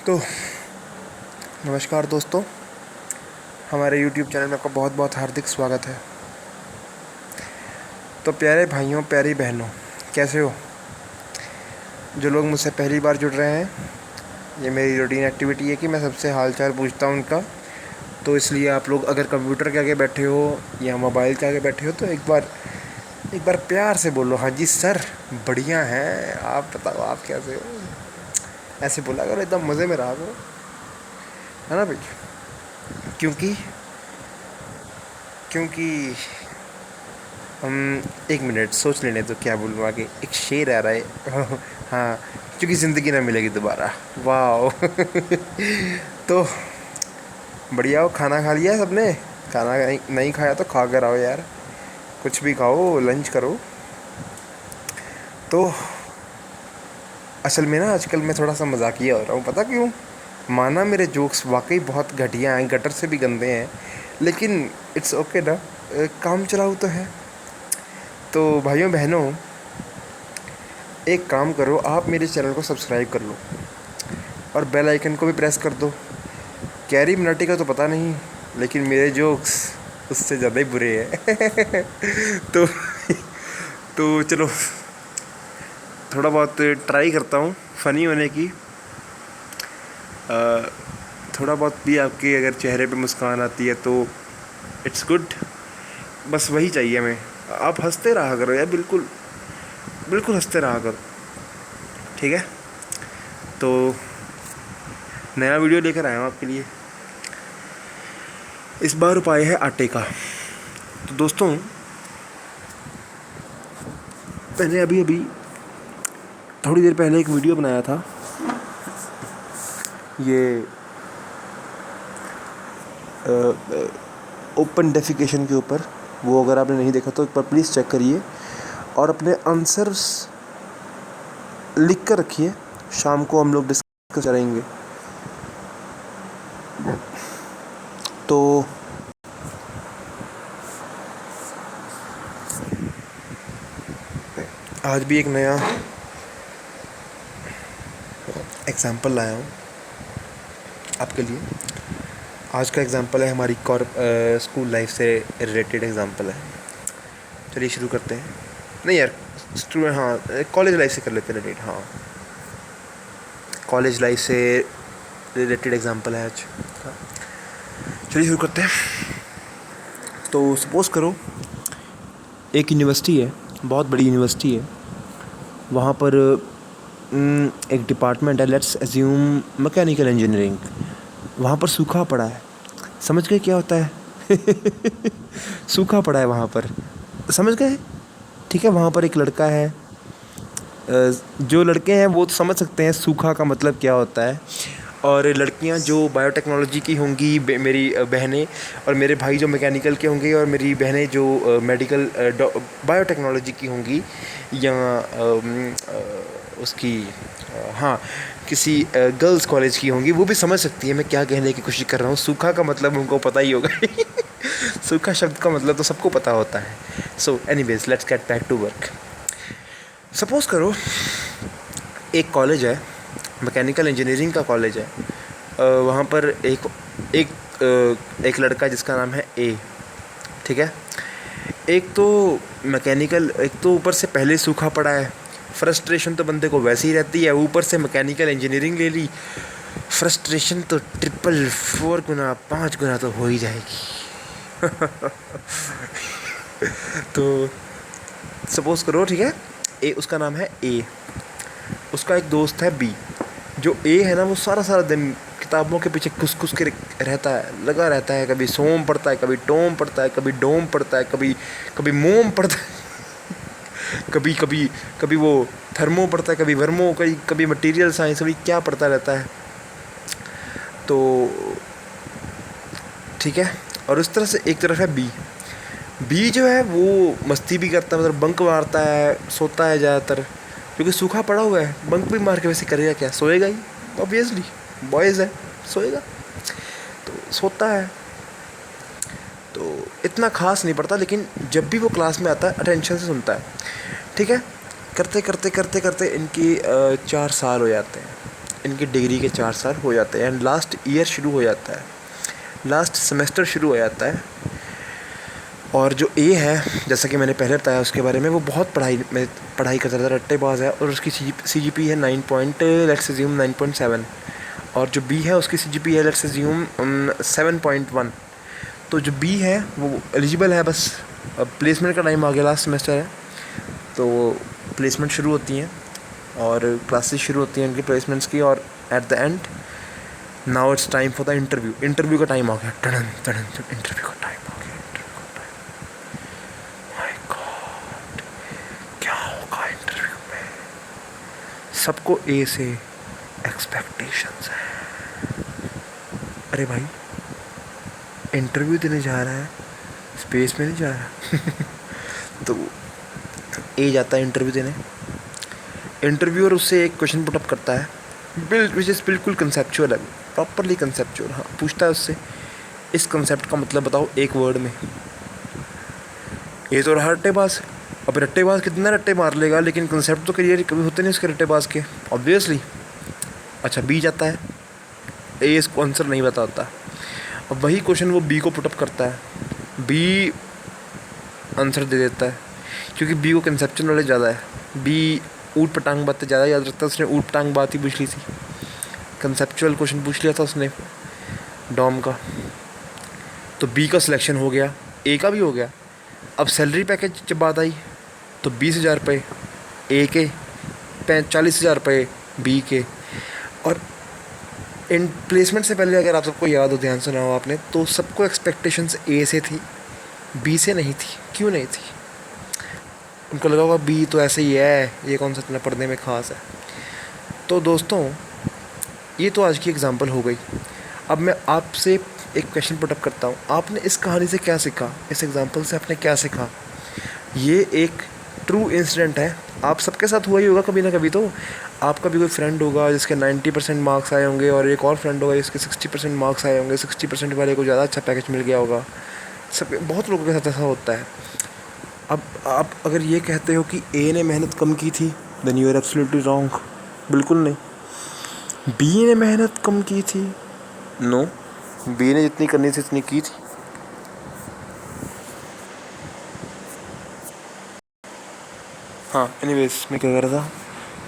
तो नमस्कार दोस्तों, हमारे YouTube चैनल में आपका बहुत बहुत हार्दिक स्वागत है। तो प्यारे भाइयों, प्यारी बहनों, कैसे हो? जो लोग मुझसे पहली बार जुड़ रहे हैं, ये मेरी रूटीन एक्टिविटी है कि मैं सबसे हाल चाल पूछता हूँ उनका। तो इसलिए आप लोग अगर कंप्यूटर के आगे बैठे हो या मोबाइल के आगे बैठे हो तो एक बार प्यार से बोलो, हाँ जी सर, बढ़िया हैं आप, बताओ आप कैसे हो। ऐसे बोला करो, एकदम मज़े में रहा करो, है ना भाई? क्योंकि क्योंकि हम, एक मिनट सोच लेने तो क्या बोलूँ आगे। एक शेर आ रहा है हाँ, क्योंकि ज़िंदगी ना मिलेगी दोबारा। वाह तो बढ़िया हो, खाना खा लिया सबने? खाना नहीं खाया तो खा कर आओ यार, कुछ भी खाओ, लंच करो। तो असल में ना आजकल मैं थोड़ा सा मजाकिया हो रहा हूँ, पता क्यों? माना मेरे जोक्स वाकई बहुत घटिया हैं, गटर से भी गंदे हैं, लेकिन इट्स ओके ना, काम चलाऊ तो है। तो भाइयों बहनों, एक काम करो, आप मेरे चैनल को सब्सक्राइब कर लो और बेल आइकन को भी प्रेस कर दो। कैरी मिनाटी का तो पता नहीं, लेकिन मेरे जोक्स उससे ज़्यादा ही बुरे हैं तो तो चलो, थोड़ा बहुत ट्राई करता हूँ फ़नी होने की। थोड़ा बहुत भी आपके अगर चेहरे पे मुस्कान आती है तो इट्स गुड। बस वही चाहिए हमें, आप हंसते रहा करो यार, बिल्कुल बिल्कुल हंसते रहा करो, ठीक है? तो नया वीडियो लेकर आया हूँ आपके लिए। इस बार उपाय है आटे का। तो दोस्तों, मैंने अभी अभी थोड़ी देर पहले एक वीडियो बनाया था, ये ओपन डेफिकेशन के ऊपर। वो अगर आपने नहीं देखा तो एक बार प्लीज़ चेक करिए और अपने आंसर्स लिख कर रखिए, शाम को हम लोग डिस्कस करेंगे। तो आज भी एक नया एग्ज़ाम्पल लाया हूँ आपके लिए। आज का एग्ज़ाम्पल है हमारी स्कूल लाइफ से रिलेटेड एग्ज़ाम्पल है। चलिए शुरू करते हैं। नहीं यार, स्टूडेंट, हाँ कॉलेज लाइफ से कर लेते हैं रिलेटेड। हाँ, कॉलेज लाइफ से रिलेटेड एग्ज़ाम्पल है आज का। चलिए शुरू करते हैं। तो सपोज़ करो एक यूनिवर्सिटी है, बहुत बड़ी यूनिवर्सिटी है। वहाँ पर एक डिपार्टमेंट है, लेट्स एज्यूम मैकेनिकल इंजीनियरिंग। वहाँ पर सूखा पड़ा है। समझ गए क्या होता है सूखा पड़ा है वहाँ पर, समझ गए? ठीक है, वहाँ पर एक लड़का है। जो लड़के हैं वो तो समझ सकते हैं सूखा का मतलब क्या होता है, और लड़कियां जो बायोटेक्नोलॉजी की होंगी, मेरी बहनें, और मेरे भाई जो मैकेनिकल के होंगे, और मेरी बहनें जो मेडिकल बायोटेक्नोलॉजी की होंगी, या उसकी हाँ किसी गर्ल्स कॉलेज की होंगी, वो भी समझ सकती है मैं क्या कहने की कोशिश कर रहा हूँ। सूखा का मतलब उनको पता ही होगा सूखा शब्द का मतलब तो सबको पता होता है। So anyways, let's get back to work. Suppose करो एक कॉलेज है, मैकेनिकल इंजीनियरिंग का कॉलेज है। वहाँ पर एक एक एक लड़का जिसका नाम है ए, ठीक है? एक तो मैकेनिकल, एक तो ऊपर से पहले सूखा पड़ा है, फ्रस्ट्रेशन तो बंदे को वैसे ही रहती है, ऊपर से मैकेनिकल इंजीनियरिंग ले ली, फ्रस्ट्रेशन तो ट्रिपल 4 गुना 5 गुना तो हो ही जाएगी तो सपोज़ करो, ठीक है, ए, उसका नाम है ए, उसका एक दोस्त है बी। जो ए है ना, वो सारा सारा दिन किताबों के पीछे घुस के रहता है, लगा रहता है। कभी सोम पढ़ता है, कभी टोम पढ़ता है, कभी डोम पढ़ता है, कभी कभी मोम पढ़ता है कभी कभी कभी वो थर्मो पढ़ता है, कभी वर्मो, कभी कभी मटीरियल साइंस, कभी क्या पढ़ता रहता है। तो ठीक है, और उस तरह से एक तरफ है बी। बी जो है वो मस्ती भी करता है, मतलब बंक मारता है, सोता है ज़्यादातर, क्योंकि सूखा पड़ा हुआ है। बंक भी मार के वैसे करेगा क्या, सोएगा ही, ऑब्वियसली बॉयज़ है, सोएगा, तो सोता है। तो इतना खास नहीं पड़ता, लेकिन जब भी वो क्लास में आता है अटेंशन से सुनता है, ठीक है? करते करते करते करते इनकी 4 साल हो जाते हैं। इनकी डिग्री के 4 साल हो जाते हैं एंड लास्ट ईयर शुरू हो जाता है, लास्ट सेमेस्टर शुरू हो जाता है। और जो ए है, जैसा कि मैंने पहले बताया उसके बारे में, वो बहुत पढ़ाई करता था, रट्टेबाज है, और उसकी CGP है 9.7। और जो बी है उसकी CGP है लेट्स अज्यूम 7.1। तो जो बी है वो एलिजिबल है, बस अब प्लेसमेंट का टाइम आ गया, लास्ट सेमेस्टर है तो प्लेसमेंट शुरू होती हैं और क्लासेस शुरू होती हैं उनकी प्लेसमेंट्स की। और at the end now it's time for the interview. Interview का टाइम आ गया, टन टन, इंटरव्यू का टाइम आ गया, इंटरव्यू का टाइम। माय गॉड, क्या होगा इंटरव्यू में? सबको ए से एक्सपेक्टेशंस है। अरे भाई इंटरव्यू देने जा रहा है, स्पेस में नहीं जा रहा। तो ए जाता है इंटरव्यू देने। इंटरव्यूअर उससे एक क्वेश्चन पुटअप करता है विच इज़ बिल्कुल कंसेप्चुअल है, प्रॉपरली कंसेप्चुअल। हाँ, पूछता है उससे इस कंसेप्ट का मतलब बताओ एक वर्ड में। ये तो रहा रट्टेबाज। अब रट्टेबाज कितना रट्टे मार लेगा, लेकिन कंसेप्ट तो क्लियर कभी होते नहीं उसके रट्टेबाज के, ऑब्वियसली। अच्छा, बी जाता है, ए इसको आंसर नहीं बताता। अब वही क्वेश्चन वो बी को पुटअप करता है, बी आंसर दे देता है क्योंकि बी को कंसेप्चुअल नॉलेज ज़्यादा है। बी ऊट पटांग बातें ज़्यादा याद रखता है, उसने ऊट पटांग बात ही पूछ ली थी, कंसेप्चुअल क्वेश्चन पूछ लिया था उसने डॉम का। तो बी का सिलेक्शन हो गया, ए का भी हो गया। अब सैलरी पैकेज जब बात आई तो 20,000 रुपये ए के, 40,000 रुपये बी के। और इन प्लेसमेंट से पहले अगर आप सबको याद हो, ध्यान सुना हो आपने, तो सबको एक्सपेक्टेशंस ए से थी, बी से नहीं थी। क्यों नहीं थी? उनको लगा होगा बी तो ऐसे ही है, ये कौन सा इतना पढ़ने में ख़ास है। तो दोस्तों ये तो आज की एग्जांपल हो गई। अब मैं आपसे एक क्वेश्चन पुटअप करता हूँ, आपने इस कहानी से क्या सीखा, इस एग्जांपल से आपने क्या सीखा? ये एक ट्रू इंसिडेंट है, आप सबके साथ हुआ ही होगा कभी ना कभी। तो आपका भी कोई फ्रेंड होगा जिसके 90% मार्क्स आए होंगे और एक और फ्रेंड होगा जिसके 60% मार्क्स आए होंगे, 60% वाले को ज़्यादा अच्छा पैकेज मिल गया होगा। सब बहुत लोगों के साथ ऐसा होता है। अब आप अगर ये कहते हो कि ए ने मेहनत कम की थी, then you are absolutely wrong. बिल्कुल नहीं। बी ने मेहनत कम की थी, नो, बी ने जितनी करनी थी उतनी की थी। हाँ, एनीवेज मैं क्या कर रहा था,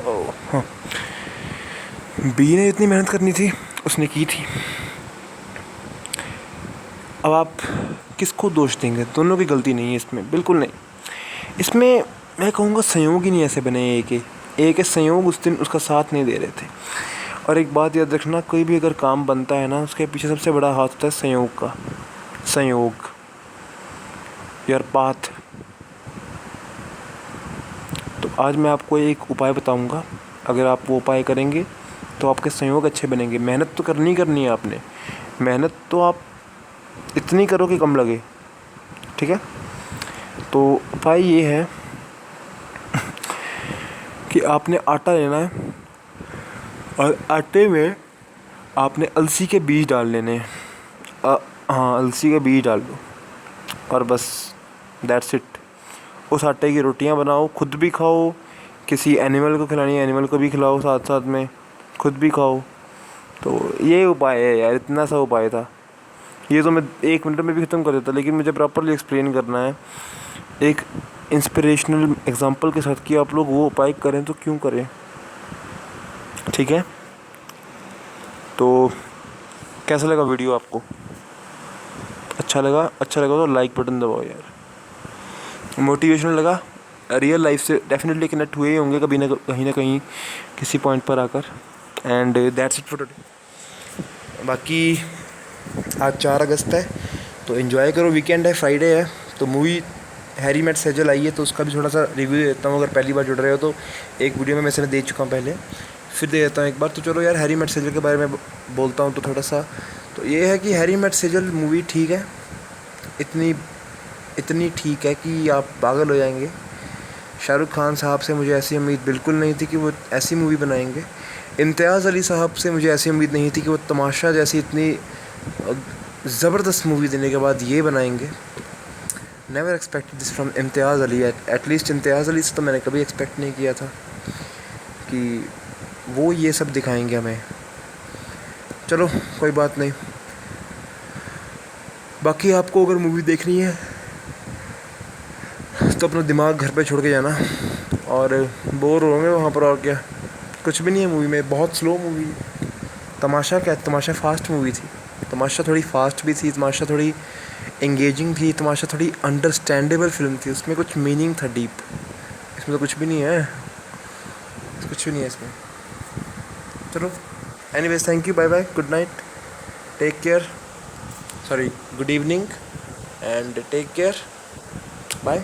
ओह हाँ, बी ने जितनी मेहनत करनी थी उसने की थी। अब आप किसको दोष देंगे? दोनों की गलती नहीं है इसमें, बिल्कुल नहीं। इसमें मैं कहूँगा संयोग ही नहीं ऐसे बने ए के संयोग उस दिन उसका साथ नहीं दे रहे थे। और एक बात याद रखना, कोई भी अगर काम बनता है ना, उसके पीछे सबसे बड़ा हाथ होता है संयोग का। संयोग, यार पाथ। तो आज मैं आपको एक उपाय बताऊंगा, अगर आप वो उपाय करेंगे तो आपके संयोग अच्छे बनेंगे। मेहनत तो करनी है आपने, मेहनत तो आप इतनी करो कि कम लगे, ठीक है। तो उपाय ये है कि आपने आटा लेना है और आटे में आपने अलसी के बीज डाल लेने हैं। हाँ, अलसी के बीज डाल दो और बस दैट्स इट। उस आटे की रोटियां बनाओ, खुद भी खाओ, किसी एनिमल को खिलानी है एनिमल को भी खिलाओ, साथ साथ में खुद भी खाओ। तो ये उपाय है यार, इतना सा उपाय था। ये तो मैं 1 मिनट में भी ख़त्म कर देता, लेकिन मुझे प्रॉपरली एक्सप्लेन करना है एक इंस्पिरेशनल एग्जांपल के साथ कि आप लोग वो उपाय करें तो क्यों करें, ठीक है। तो कैसा लगा वीडियो आपको? अच्छा लगा तो लाइक बटन दबाओ यार। मोटिवेशनल लगा, रियल लाइफ से डेफिनेटली कनेक्ट हुए होंगे कभी ना कहीं किसी पॉइंट पर आकर। And that's it for today. बाकी आज 4 अगस्त है तो एंजॉय करो, वीकेंड है, फ्राइडे है। तो मूवी हैरी मेट सेजल आई है तो उसका भी थोड़ा सा रिव्यू दे देता हूँ। अगर पहली बार जुड़ रहे हो तो एक वीडियो में मैं मैंने दे चुका हूँ पहले, फिर दे देता हूँ एक बार। तो चलो यार, हैरी मेट सेजल के बारे में बोलता हूँ तो थोड़ा सा तो ये है कि हैरी मेट सेजल मूवी ठीक है, इतनी ठीक है कि आप पागल हो जाएंगे। शाहरुख खान साहब से मुझे ऐसी उम्मीद बिल्कुल नहीं थी कि वो ऐसी मूवी बनाएंगे। इम्तियाज़ अली साहब से मुझे ऐसी उम्मीद नहीं थी कि वो तमाशा जैसी इतनी ज़बरदस्त मूवी देने के बाद ये बनाएंगे। Never expected this from Imtiaz Ali. At least Imtiaz Ali से तो मैंने कभी एक्सपेक्ट नहीं किया था कि वो ये सब दिखाएंगे हमें। चलो कोई बात नहीं। बाकी आपको अगर मूवी देखनी है तो अपना दिमाग घर पे छोड़ के जाना, और बोर होंगे वहाँ पर, और क्या। कुछ भी नहीं है मूवी में, बहुत स्लो मूवी। तमाशा क्या, तमाशा फास्ट मूवी थी। तमाशा थोड़ी फास्ट भी थी, तमाशा थोड़ी एंगेजिंग थी, तमाशा थोड़ी अंडरस्टैंडेबल फिल्म थी। उसमें कुछ मीनिंग था डीप। इसमें तो कुछ भी नहीं है, कुछ भी नहीं है इसमें। चलो anyways, thank you, bye bye, good night, take care, sorry good evening and take care, bye.